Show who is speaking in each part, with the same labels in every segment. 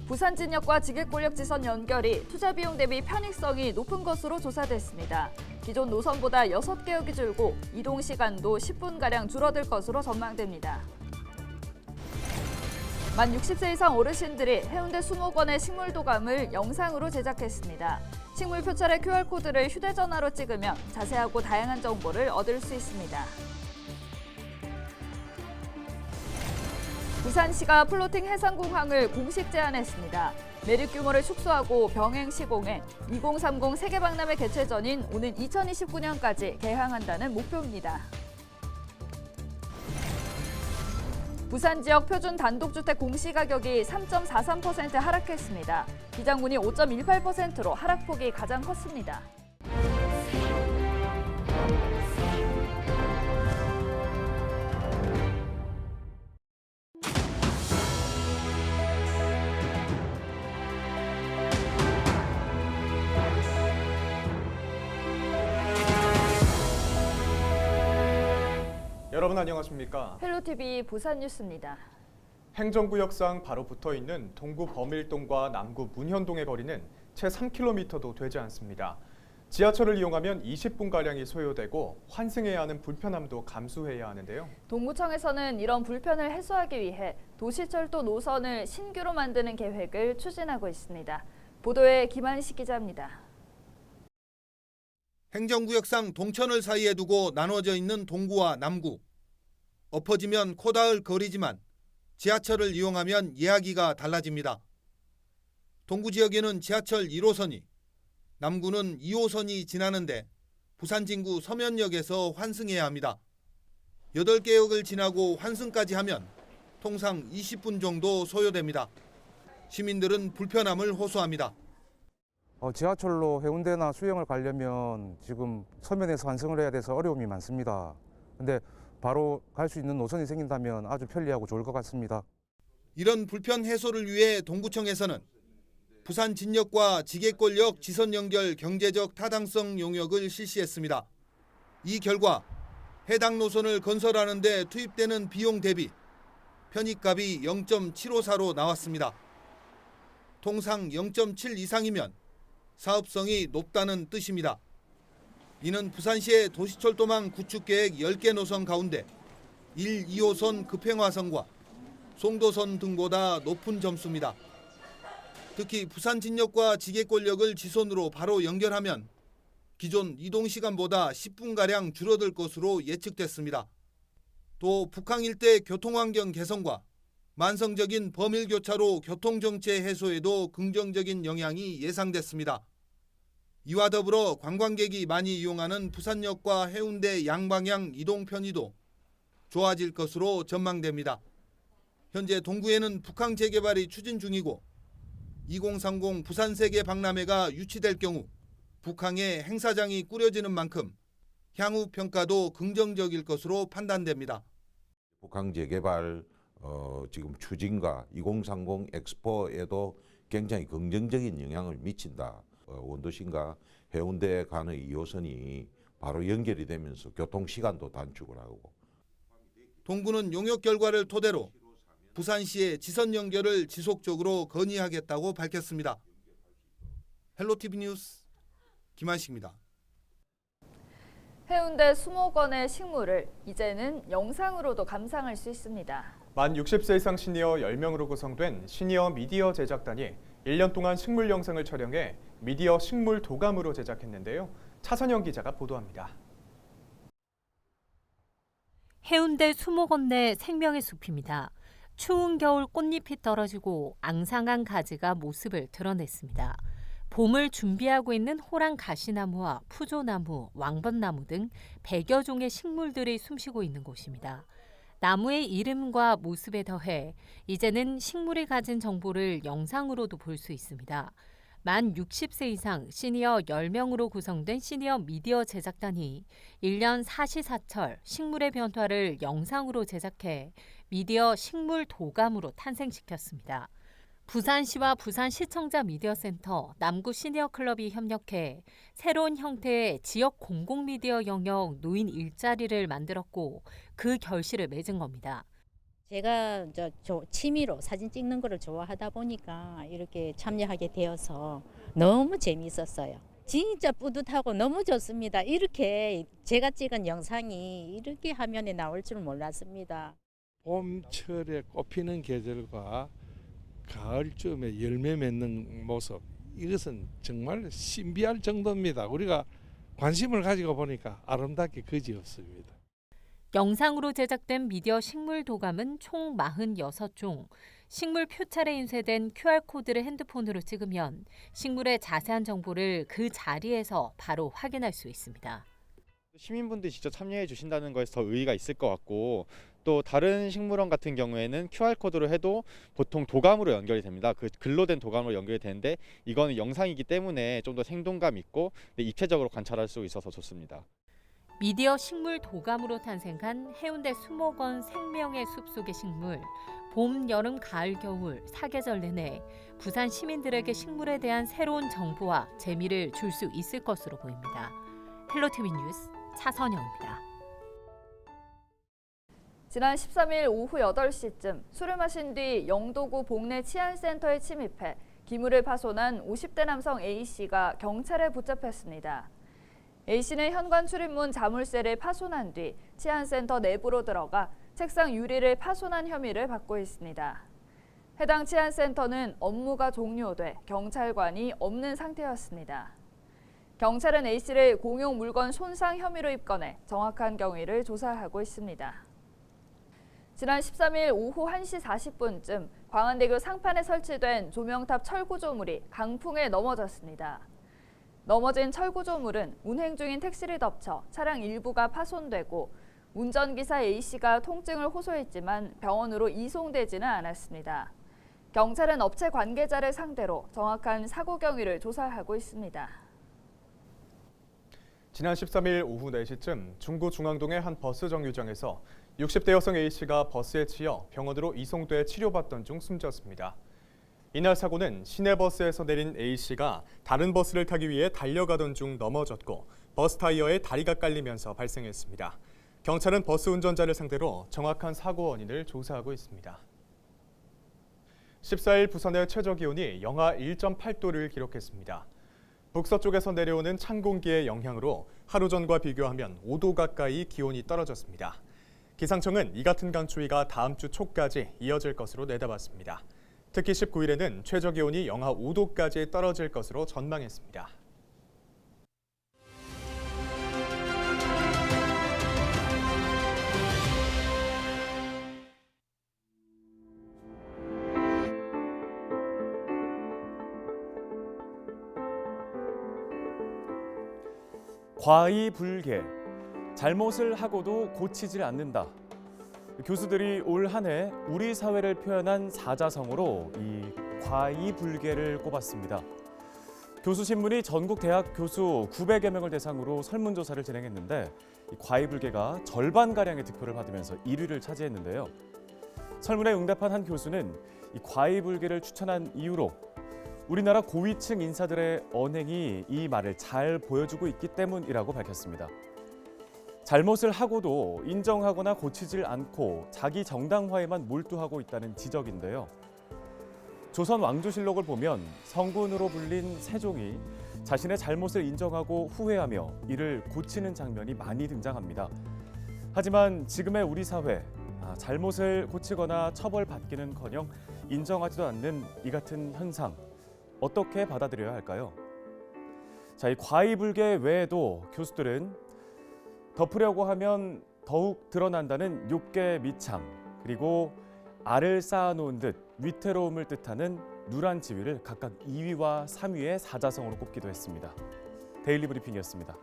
Speaker 1: 부산진역과 지객권력지선 연결이 투자 비용 대비 편익성이 높은 것으로 조사됐습니다. 기존 노선보다 6개역이 줄고 이동 시간도 10분가량 줄어들 것으로 전망됩니다. 만 60세 이상 어르신들이 해운대 수목원의 식물도감을 영상으로 제작했습니다. 식물 표찰의 QR코드를 휴대전화로 찍으면 자세하고 다양한 정보를 얻을 수 있습니다. 부산시가 플로팅 해상공항을 공식 제안했습니다. 매립 규모를 축소하고 병행 시공해 2030 세계박람회 개최 전인 오는 2029년까지 개항한다는 목표입니다. 부산 지역 표준 단독주택 공시가격이 3.43% 하락했습니다. 비장군이 5.18%로 하락폭이 가장 컸습니다.
Speaker 2: 여러분 안녕하십니까?
Speaker 1: 헬로티비 부산 뉴스입니다.
Speaker 2: 행정구역상 바로 붙어있는 동구 범일동과 남구 문현동의 거리는 채 3km도 되지 않습니다. 지하철을 이용하면 20분가량이 소요되고 환승해야 하는 불편함도 감수해야 하는데요.
Speaker 1: 동구청에서는 이런 불편을 해소하기 위해 도시철도 노선을 신규로 만드는 계획을 추진하고 있습니다. 보도에 김한식 기자입니다.
Speaker 3: 행정구역상 동천을 사이에 두고 나눠져 있는 동구와 남구. 엎어지면 코 닿을 거리지만 지하철을 이용하면 이야기가 달라집니다. 동구 지역에는 지하철 1호선이, 남구는 2호선이 지나는데 부산 진구 서면역에서 환승해야 합니다. 8개역을 지나고 환승까지 하면 통상 20분 정도 소요됩니다. 시민들은 불편함을 호소합니다.
Speaker 4: 지하철로 해운대나 수영을 가려면 지금 서면에서 환승을 해야 돼서 어려움이 많습니다. 근데 바로 갈 수 있는 노선이 생긴다면 아주 편리하고 좋을 것 같습니다.
Speaker 3: 이런 불편 해소를 위해 동구청에서는 부산 진역과 지객권역 지선 연결 경제적 타당성 용역을 실시했습니다. 이 결과 해당 노선을 건설하는 데 투입되는 비용 대비 편익값이 0.754로 나왔습니다. 통상 0.7 이상이면 사업성이 높다는 뜻입니다. 이는 부산시의 도시철도망 구축계획 10개 노선 가운데 1, 2호선 급행화선과 송도선 등보다 높은 점수입니다. 특히 부산 진역과 지객권역을 지선으로 바로 연결하면 기존 이동시간보다 10분가량 줄어들 것으로 예측됐습니다. 또 북항 일대 교통환경 개선과 만성적인 범일교차로 교통정체 해소에도 긍정적인 영향이 예상됐습니다. 이와 더불어 관광객이 많이 이용하는 부산역과 해운대 양방향 이동 편의도 좋아질 것으로 전망됩니다. 현재 동구에는 북항 재개발이 추진 중이고 2030 부산세계박람회가 유치될 경우 북항에 행사장이 꾸려지는 만큼 향후 평가도 긍정적일 것으로 판단됩니다.
Speaker 5: 북항 재개발 지금 추진과 2030 엑스포에도 굉장히 긍정적인 영향을 미친다. 원도심과 해운대 가는 2호선이 바로 연결이 되면서 교통시간도 단축을 하고.
Speaker 3: 동구는 용역 결과를 토대로 부산시의 지선 연결을 지속적으로 건의하겠다고 밝혔습니다. 헬로티비 뉴스 김한식입니다.
Speaker 1: 해운대 수목원의 식물을 이제는 영상으로도 감상할 수 있습니다.
Speaker 2: 만 60세 이상 시니어 10명으로 구성된 시니어 미디어 제작단이 1년 동안 식물 영상을 촬영해 미디어 식물 도감으로 제작했는데요. 차선영 기자가 보도합니다.
Speaker 6: 해운대 수목원 내 생명의 숲입니다. 추운 겨울 꽃잎이 떨어지고 앙상한 가지가 모습을 드러냈습니다. 봄을 준비하고 있는 호랑 가시나무와 푸조나무, 왕벚나무 등 100여 종의 식물들이 숨쉬고 있는 곳입니다. 나무의 이름과 모습에 더해 이제는 식물이 가진 정보를 영상으로도 볼 수 있습니다. 만 60세 이상 시니어 10명으로 구성된 시니어 미디어 제작단이 1년 사시사철 식물의 변화를 영상으로 제작해 미디어 식물 도감으로 탄생시켰습니다. 부산시와 부산시청자 미디어센터, 남구 시니어클럽이 협력해 새로운 형태의 지역 공공미디어 영역 노인 일자리를 만들었고 그 결실을 맺은 겁니다.
Speaker 7: 제가 취미로 사진 찍는 거를 좋아하다 보니까 이렇게 참여하게 되어서 너무 재미있었어요. 진짜 뿌듯하고 너무 좋습니다. 이렇게 제가 찍은 영상이 이렇게 화면에 나올 줄 몰랐습니다.
Speaker 8: 봄철에 꽃피는 계절과 가을쯤에 열매 맺는 모습, 이것은 정말 신비할 정도입니다. 우리가 관심을 가지고 보니까 아름답게 그지없습니다.
Speaker 6: 영상으로 제작된 미디어 식물 도감은 총 46종. 식물 표찰에 인쇄된 QR코드를 핸드폰으로 찍으면 식물의 자세한 정보를 그 자리에서 바로 확인할 수 있습니다.
Speaker 9: 시민분들이 직접 참여해 주신다는 거에서 더 의의가 있을 것 같고, 또 다른 식물원 같은 경우에는 QR코드로 해도 보통 도감으로 연결이 됩니다. 그 글로 된 도감으로 연결이 되는데, 이거는 영상이기 때문에 좀 더 생동감 있고 입체적으로 관찰할 수 있어서 좋습니다.
Speaker 6: 미디어 식물 도감으로 탄생한 해운대 수목원 생명의 숲속의 식물. 봄, 여름, 가을, 겨울 4계절 내내 부산 시민들에게 식물에 대한 새로운 정보와 재미를 줄 수 있을 것으로 보입니다. 헬로티비 뉴스 차선영입니다.
Speaker 1: 지난 13일 오후 8시쯤 술을 마신 뒤 영도구 복내 치안센터에 침입해 기물을 파손한 50대 남성 A씨가 경찰에 붙잡혔습니다. A씨는 현관 출입문 자물쇠를 파손한 뒤 치안센터 내부로 들어가 책상 유리를 파손한 혐의를 받고 있습니다. 해당 치안센터는 업무가 종료돼 경찰관이 없는 상태였습니다. 경찰은 A씨를 공용 물건 손상 혐의로 입건해 정확한 경위를 조사하고 있습니다. 지난 13일 오후 1시 40분쯤 광안대교 상판에 설치된 조명탑 철구조물이 강풍에 넘어졌습니다. 넘어진 철구조물은 운행 중인 택시를 덮쳐 차량 일부가 파손되고 운전기사 A씨가 통증을 호소했지만 병원으로 이송되지는 않았습니다. 경찰은 업체 관계자를 상대로 정확한 사고 경위를 조사하고 있습니다.
Speaker 2: 지난 13일 오후 4시쯤 중구 중앙동의 한 버스 정류장에서 60대 여성 A씨가 버스에 치여 병원으로 이송돼 치료받던 중 숨졌습니다. 이날 사고는 시내버스에서 내린 A씨가 다른 버스를 타기 위해 달려가던 중 넘어졌고 버스 타이어에 다리가 깔리면서 발생했습니다. 경찰은 버스 운전자를 상대로 정확한 사고 원인을 조사하고 있습니다. 14일 부산의 최저기온이 영하 1.8도를 기록했습니다. 북서쪽에서 내려오는 찬 공기의 영향으로 하루 전과 비교하면 5도 가까이 기온이 떨어졌습니다. 기상청은 이 같은 강추위가 다음 주 초까지 이어질 것으로 내다봤습니다. 특히 19일에는 최저기온이 영하 5도까지 떨어질 것으로 전망했습니다.
Speaker 10: 과이불개, 잘못을 하고도 고치질 않는다. 교수들이 올 한 해 우리 사회를 표현한 사자성어로 이 과이불개를 꼽았습니다. 교수신문이 전국 대학 교수 900여 명을 대상으로 설문조사를 진행했는데 이 과이불개가 절반가량의 득표를 받으면서 1위를 차지했는데요. 설문에 응답한 한 교수는 이 과이불개를 추천한 이유로 우리나라 고위층 인사들의 언행이 이 말을 잘 보여주고 있기 때문이라고 밝혔습니다. 잘못을 하고도 인정하거나 고치질 않고 자기 정당화에만 몰두하고 있다는 지적인데요. 조선 왕조실록을 보면 성군으로 불린 세종이 자신의 잘못을 인정하고 후회하며 이를 고치는 장면이 많이 등장합니다. 하지만 지금의 우리 사회, 잘못을 고치거나 처벌받기는커녕 인정하지도 않는 이 같은 현상, 어떻게 받아들여야 할까요? 자, 이 과이불개 외에도 교수들은 덮으려고 하면 더욱 드러난다는 욕계 미창, 그리고 알을 쌓아놓은 듯 위태로움을 뜻하는 누란 지위를 각각 2위와 3위의 사자성어로 꼽기도 했습니다. 데일리 브리핑이었습니다.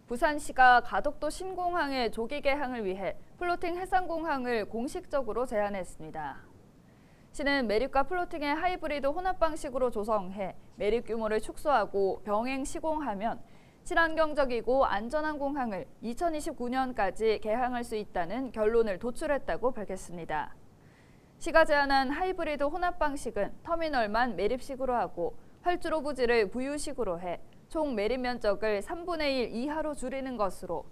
Speaker 1: 부산시가 가덕도 신공항의 조기 개항을 위해 플로팅 해상공항을 공식적으로 제안했습니다. 시는 매립과 플로팅의 하이브리드 혼합 방식으로 조성해 매립 규모를 축소하고 병행 시공하면 친환경적이고 안전한 공항을 2029년까지 개항할 수 있다는 결론을 도출했다고 밝혔습니다. 시가 제안한 하이브리드 혼합 방식은 터미널만 매립식으로 하고 활주로 부지를 부유식으로 해 총 매립 면적을 3분의 1 이하로 줄이는 것으로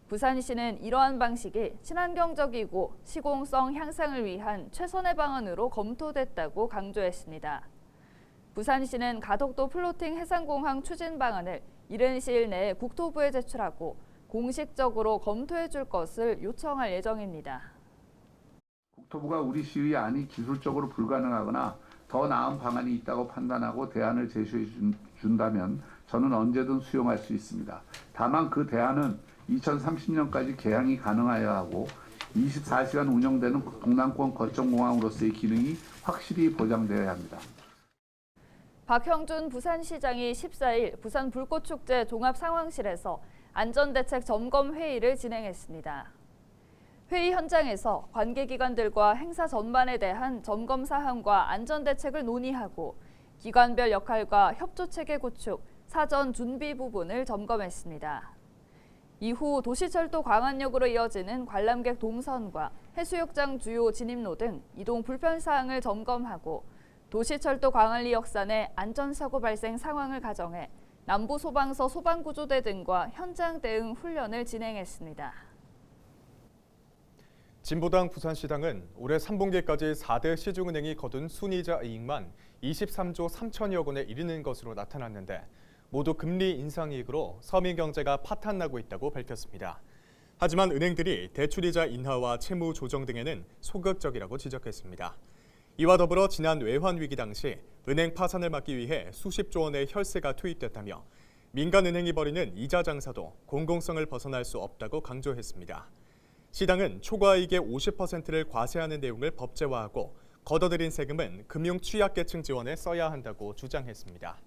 Speaker 1: 부산시는 이러한 방식이 친환경적이고 시공성 향상을 위한 최선의 방안으로 검토됐다고 강조했습니다. 부산시는 가덕도 플로팅 해상공항 추진 방안을 이른 시일 내에 국토부에 제출하고 공식적으로 검토해 줄 것을 요청할 예정입니다.
Speaker 11: 국토부가 우리 시의 안이 기술적으로 불가능하거나 더 나은 방안이 있다고 판단하고 대안을 제시해 준다면 저는 언제든 수용할 수 있습니다. 다만 그 대안은 2030년까지 개항이 가능하여야 하고 24시간 운영되는 동남권 거점공항으로서의 기능이 확실히 보장되어야 합니다.
Speaker 1: 박형준 부산시장이 14일 부산 불꽃축제 종합상황실에서 안전대책 점검 회의를 진행했습니다. 회의 현장에서 관계기관들과 행사 전반에 대한 점검 사항과 안전대책을 논의하고 기관별 역할과 협조체계 구축, 사전 준비 부분을 점검했습니다. 이후 도시철도 광안역으로 이어지는 관람객 동선과 해수욕장 주요 진입로 등 이동 불편 사항을 점검하고 도시철도 광안리 역산의 안전사고 발생 상황을 가정해 남부소방서 소방구조대 등과 현장 대응 훈련을 진행했습니다.
Speaker 2: 진보당 부산시당은 올해 3분기까지 4대 시중은행이 거둔 순이자 이익만 23조 3천여억 원에 이르는 것으로 나타났는데 모두 금리 인상 이익으로 서민 경제가 파탄나고 있다고 밝혔습니다. 하지만 은행들이 대출이자 인하와 채무 조정 등에는 소극적이라고 지적했습니다. 이와 더불어 지난 외환 위기 당시 은행 파산을 막기 위해 수십조 원의 혈세가 투입됐다며 민간은행이 벌이는 이자 장사도 공공성을 벗어날 수 없다고 강조했습니다. 시당은 초과이익의 50%를 과세하는 내용을 법제화하고 걷어들인 세금은 금융 취약계층 지원에 써야 한다고 주장했습니다.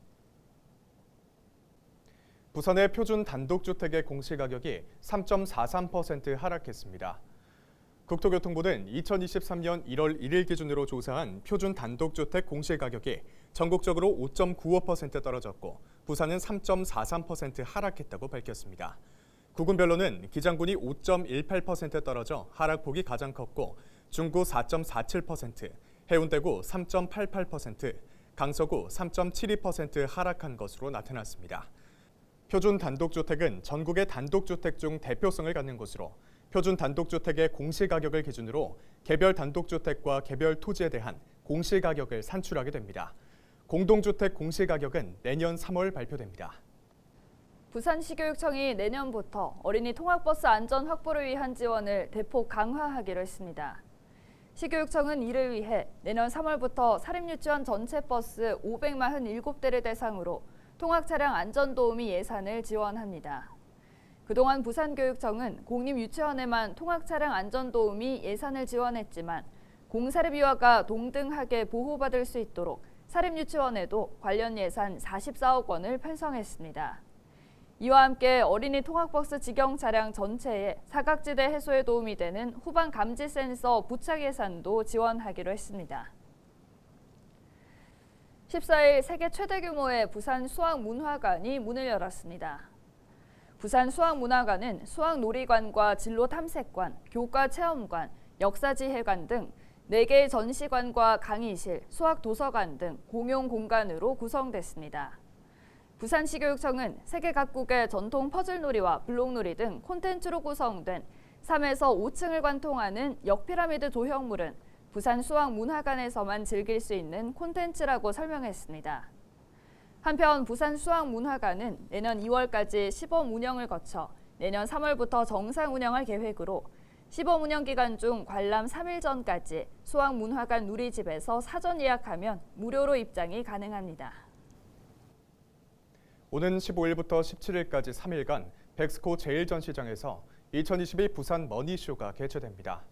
Speaker 2: 부산의 표준 단독주택의 공시가격이 3.43% 하락했습니다. 국토교통부는 2023년 1월 1일 기준으로 조사한 표준 단독주택 공시가격이 전국적으로 5.95% 떨어졌고 부산은 3.43% 하락했다고 밝혔습니다. 구군별로는 기장군이 5.18% 떨어져 하락폭이 가장 컸고 중구 4.47%, 해운대구 3.88%, 강서구 3.72% 하락한 것으로 나타났습니다. 표준 단독주택은 전국의 단독주택 중 대표성을 갖는 곳으로 표준 단독주택의 공시가격을 기준으로 개별 단독주택과 개별 토지에 대한 공시가격을 산출하게 됩니다. 공동주택 공시가격은 내년 3월 발표됩니다.
Speaker 1: 부산시교육청이 내년부터 어린이 통학버스 안전 확보를 위한 지원을 대폭 강화하기로 했습니다. 시교육청은 이를 위해 내년 3월부터 사립유치원 전체 버스 547대를 대상으로 통학차량 안전도우미 예산을 지원합니다. 그동안 부산교육청은 공립유치원에만 통학차량 안전도우미 예산을 지원했지만 공사립이와가 동등하게 보호받을 수 있도록 사립유치원에도 관련 예산 44억 원을 편성했습니다. 이와 함께 어린이 통학버스 직영 차량 전체의 사각지대 해소에 도움이 되는 후방 감지 센서 부착 예산도 지원하기로 했습니다. 14일 세계 최대 규모의 부산 수학문화관이 문을 열었습니다. 부산 수학문화관은 수학놀이관과 진로 탐색관, 교과 체험관, 역사지혜관 등 4개의 전시관과 강의실, 수학도서관 등 공용 공간으로 구성됐습니다. 부산시교육청은 세계 각국의 전통 퍼즐놀이와 블록놀이 등 콘텐츠로 구성된 3에서 5층을 관통하는 역피라미드 조형물은 부산 수학문화관에서만 즐길 수 있는 콘텐츠라고 설명했습니다. 한편 부산 수학문화관은 내년 2월까지 시범 운영을 거쳐 내년 3월부터 정상 운영할 계획으로 시범 운영 기간 중 관람 3일 전까지 수학문화관 누리집에서 사전 예약하면 무료로 입장이 가능합니다.
Speaker 2: 오는 15일부터 17일까지 3일간 백스코 제1전시장에서 2022 부산 머니쇼가 개최됩니다.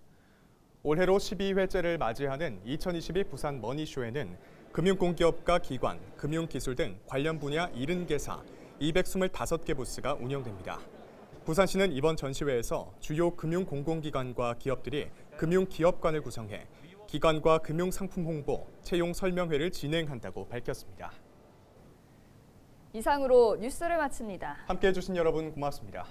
Speaker 2: 올해로 12회째를 맞이하는 2022 부산 머니쇼에는 금융공기업과 기관, 금융기술 등 관련 분야 70개사 225개 부스가 운영됩니다. 부산시는 이번 전시회에서 주요 금융공공기관과 기업들이 금융기업관을 구성해 기관과 금융상품 홍보, 채용 설명회를 진행한다고 밝혔습니다.
Speaker 1: 이상으로 뉴스를 마칩니다.
Speaker 2: 함께해 주신 여러분 고맙습니다.